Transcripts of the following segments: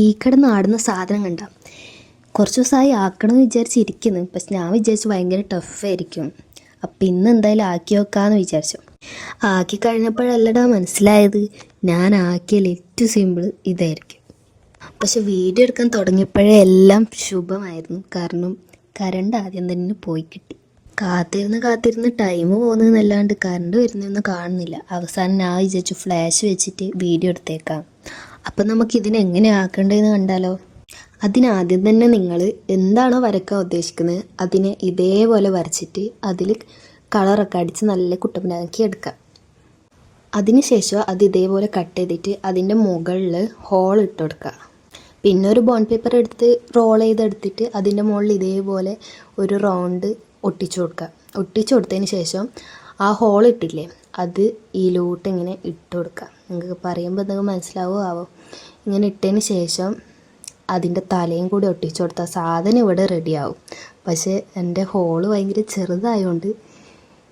ഈ കിടന്ന് ആടുന്ന സാധനം കണ്ട കുറച്ച് ദിവസമായി ആക്കണമെന്ന് വിചാരിച്ചിരിക്കുന്നു. പക്ഷെ ഞാൻ വിചാരിച്ചു ഭയങ്കര ടഫായിരിക്കും. അപ്പം ഇന്ന് എന്തായാലും ആക്കി വെക്കാമെന്ന് വിചാരിച്ചു. ആക്കി കഴിഞ്ഞപ്പോഴല്ലടാ മനസ്സിലായത് ഞാൻ ആക്കിയാൽ ഏറ്റവും സിമ്പിൾ ഇതായിരിക്കും. പക്ഷെ വീഡിയോ എടുക്കാൻ തുടങ്ങിയപ്പോഴേ എല്ലാം ശുഭമായിരുന്നു. കാരണം കറണ്ട് ആദ്യം തന്നെ പോയി കിട്ടി. കാത്തിരുന്ന് ടൈം പോകുന്നതെന്നല്ലാണ്ട് കറണ്ട് വരുന്നതൊന്നും കാണുന്നില്ല. അവസാനം ഞാൻ വിചാരിച്ചു ഫ്ലാഷ് വെച്ചിട്ട് വീഡിയോ എടുത്തേക്കാം. അപ്പം നമുക്കിതിനെ എങ്ങനെ ആക്കേണ്ടതെന്ന് കണ്ടാലോ. അതിനാദ്യം തന്നെ നിങ്ങൾ എന്താണോ വരയ്ക്കാൻ ഉദ്ദേശിക്കുന്നത് അതിനെ ഇതേപോലെ വരച്ചിട്ട് അതിൽ കളറൊക്കെ അടിച്ച് നല്ല കുട്ടപ്പനാക്കി എടുക്കാം. അതിനുശേഷം അത് ഇതേപോലെ കട്ട് ചെയ്തിട്ട് അതിൻ്റെ മുകളിൽ ഹോൾ ഇട്ട് കൊടുക്കുക. പിന്നെ ഒരു ബോണ്ട് പേപ്പർ എടുത്ത് റോൾ ചെയ്തെടുത്തിട്ട് അതിൻ്റെ മുകളിൽ ഇതേപോലെ ഒരു റൗണ്ട് ഒട്ടിച്ചു കൊടുക്കുക. ഒട്ടിച്ചു കൊടുത്തതിന് ശേഷം ആ ഹോൾ ഇട്ടില്ലേ അത് ഇതിലോട്ട് ഇങ്ങനെ ഇട്ട് കൊടുക്കുക. നിങ്ങൾക്ക് പറയുമ്പോൾ എന്തെങ്കിലും മനസ്സിലാവുമോ. ഇങ്ങനെ ഇട്ടതിന് ശേഷം അതിൻ്റെ തലയും കൂടി ഒട്ടിച്ചു കൊടുത്താൽ സാധനം ഇവിടെ റെഡിയാവും. പക്ഷേ എൻ്റെ ഹോള് ഭയങ്കര ചെറുതായതുകൊണ്ട്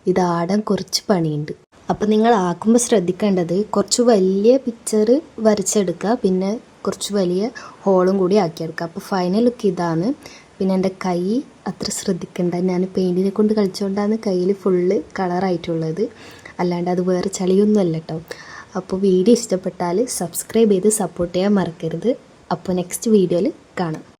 ഇതാടാൻ കുറച്ച് പണിയുണ്ട്. അപ്പം നിങ്ങൾ ആക്കുമ്പോൾ ശ്രദ്ധിക്കേണ്ടത് കുറച്ച് വലിയ പിക്ചർ വരച്ചെടുക്കുക, പിന്നെ കുറച്ച് വലിയ ഹോളും കൂടി ആക്കിയെടുക്കുക. അപ്പോൾ ഫൈനൽ ലുക്ക് ഇതാണ്. പിന്നെ എൻ്റെ കൈ അത്ര ശ്രദ്ധിക്കേണ്ട, ഞാൻ പെയിൻറ്റിനെ കൊണ്ട് കളിച്ചുകൊണ്ടാണ് കയ്യിൽ ഫുള്ള് കളറായിട്ടുള്ളത്, അല്ലാണ്ട് അത് വേറെ ചളിയൊന്നും അല്ല കേട്ടോ. അപ്പോൾ വീഡിയോ ഇഷ്ടപ്പെട്ടാൽ സബ്സ്ക്രൈബ് ചെയ്ത് സപ്പോർട്ട് ചെയ്യാൻ മറക്കരുത്. അപ്പോൾ നെക്സ്റ്റ് വീഡിയോയിൽ കാണാം.